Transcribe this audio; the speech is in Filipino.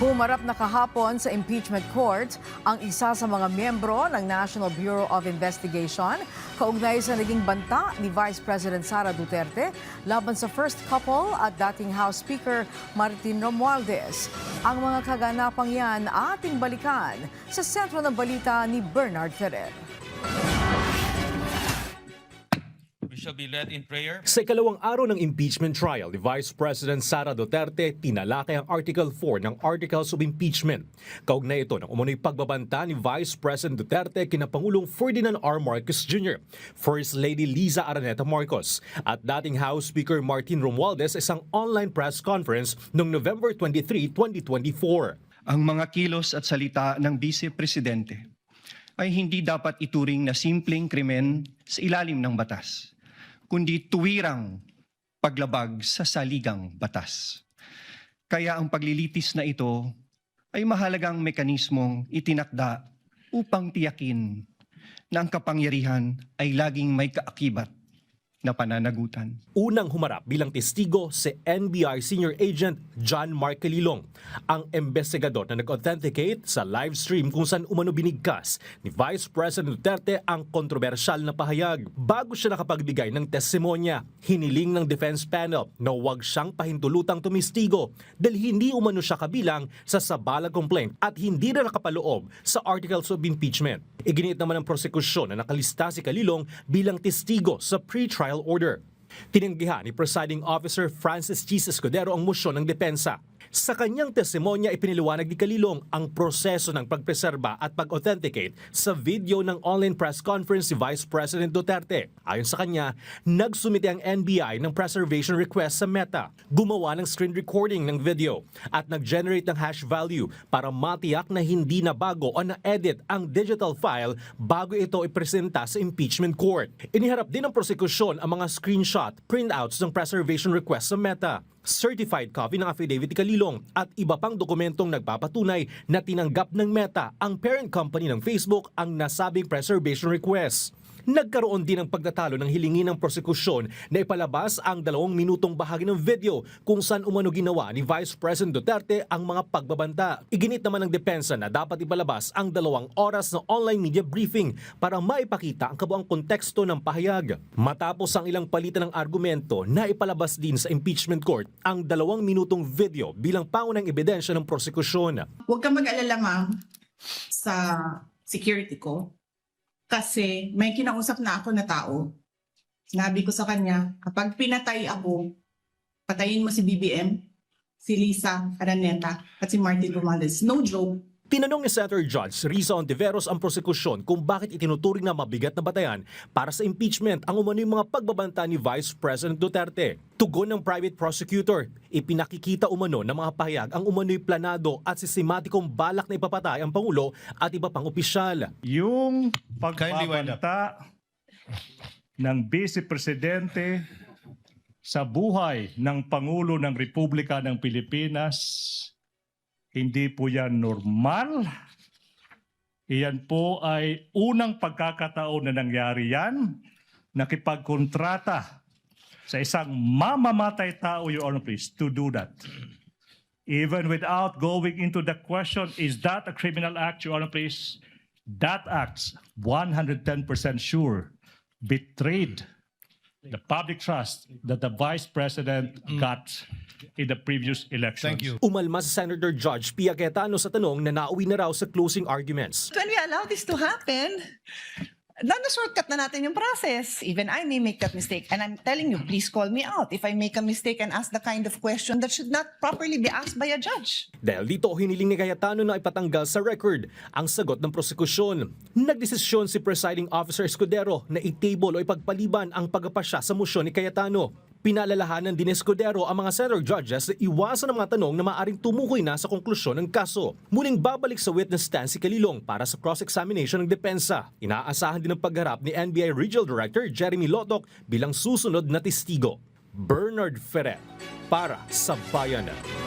Humarap na kahapon sa impeachment court ang isa sa mga miyembro ng National Bureau of Investigation kaugnay sa naging banta ni Vice President Sara Duterte laban sa first couple at dating House Speaker Martin Romualdez. Ang mga kaganapang yan ating balikan sa sentro ng balita ni Bernard Ferrer. We shall be led in prayer. Sa ikalawang araw ng impeachment trial ni Vice President Sara Duterte, tinalakay ang Article 4 ng Articles of Impeachment. Kaugnay ito ng umunoy pagbabanta ni Vice President Duterte kina Pangulong Ferdinand R. Marcos Jr., First Lady Liza Araneta Marcos, at dating House Speaker Martin Romualdez sa isang online press conference noong November 23, 2024. Ang mga kilos at salita ng Vice Presidente ay hindi dapat ituring na simpleng krimen sa ilalim ng batas, kundi tuwirang paglabag sa saligang batas. Kaya ang paglilitis na ito ay mahalagang mekanismong itinakda upang tiyakin na ang kapangyarihan ay laging may kaakibat na pananagutan. Unang humarap bilang testigo si NBI Senior Agent John Mark Calilong, ang investigador na nag-authenticate sa live stream kung saan umano binigkas ni Vice President Duterte ang kontrobersyal na pahayag. Bago siya nakapagbigay ng testimonya, hiniling ng defense panel na huwag siyang pahintulutang tumistigo dahil hindi umano siya kabilang sa sabalang complaint at hindi na nakapaloob sa Articles of Impeachment. Iginit naman ng prosekusyon na nakalista si Calilong bilang testigo sa pre-trial order. Tinanggihan ni Presiding Officer Francis Chis Escudero ang motion ng depensa. Sa kanyang testimonya, ipiniliwanag ni Calilong ang proseso ng pagpreserba at pag-authenticate sa video ng online press conference si Vice President Duterte. Ayon sa kanya, nagsumite ang NBI ng preservation request sa Meta, gumawa ng screen recording ng video at nag-generate ng hash value para matiyak na hindi na bago o na-edit ang digital file bago ito ipresenta sa impeachment court. Iniharap din ng prosekusyon ang mga screenshot, printouts ng preservation request sa Meta, certified copy ng affidavit ni Calilong at iba pang dokumentong nagpapatunay na tinanggap ng Meta, ang parent company ng Facebook, ang nasabing preservation request. Nagkaroon din ng pagtatalo ng hilingin ng prosekusyon na ipalabas ang 2 minutong bahagi ng video kung saan umano ginawa ni Vice President Duterte ang mga pagbabanta. Iginit naman ng depensa na dapat ipalabas ang 2 oras na online media briefing para maipakita ang kabuang konteksto ng pahayag. Matapos ang ilang palitan ng argumento, na ipalabas din sa impeachment court ang 2 minutong video bilang pangunahing ebidensya ng prosekusyon. Huwag kang mag-alala, ma'am, sa security ko. Kasi may kinausap na ako na tao. Sinabi ko sa kanya, kapag pinatay ako, patayin mo si BBM, si Liza Araneta, at si Martin Romualdez. No joke. Tinanong ni Senator Judge Risa Ontiveros ang prosekusyon kung bakit itinuturing na mabigat na batayan para sa impeachment ang umano'y mga pagbabanta ni Vice President Duterte. Tugon ng private prosecutor, ipinakikita umano ng mga pahayag ang umano'y planado at sistematikong balak na ipapatay ang Pangulo at iba pang opisyal. Yung pagbabanta ng Vice Presidente sa buhay ng Pangulo ng Republika ng Pilipinas, hindi po yan normal. Iyan po ay unang pagkakataon na nangyari yan, nakipagkontrata sa isang mamamatay tao, Your Honor, please, to do that. Even without going into the question, is that a criminal act, Your Honor, please? That act's 110% sure betrayed the public trust that the Vice President got in the previous elections. Thank you. Umalma sa Senator Judge Pia Cayetano sa tanong na nauwi na raw sa closing arguments. When we allow this to happen, na-shortcut na natin yung process. Even I may make that mistake. And I'm telling you, please call me out if I make a mistake and ask the kind of question that should not properly be asked by a judge. Dahil dito, hiniling ni Cayetano na ipatanggal sa record ang sagot ng prosekusyon. Nagdesisyon si Presiding Officer Escudero na i-table o ipagpaliban ang pagpapasya sa motion ni Cayetano. Pinalalahanan din ni Escudero ang mga senator judges na iwasan ang mga tanong na maaaring tumukoy na sa konklusyon ng kaso. Muling babalik sa witness stand si Calilong para sa cross-examination ng depensa. Inaasahan din ang pagharap ni NBI Regional Director Jeremy Lotoc bilang susunod na testigo. Bernard Ferrer para sa Bayan.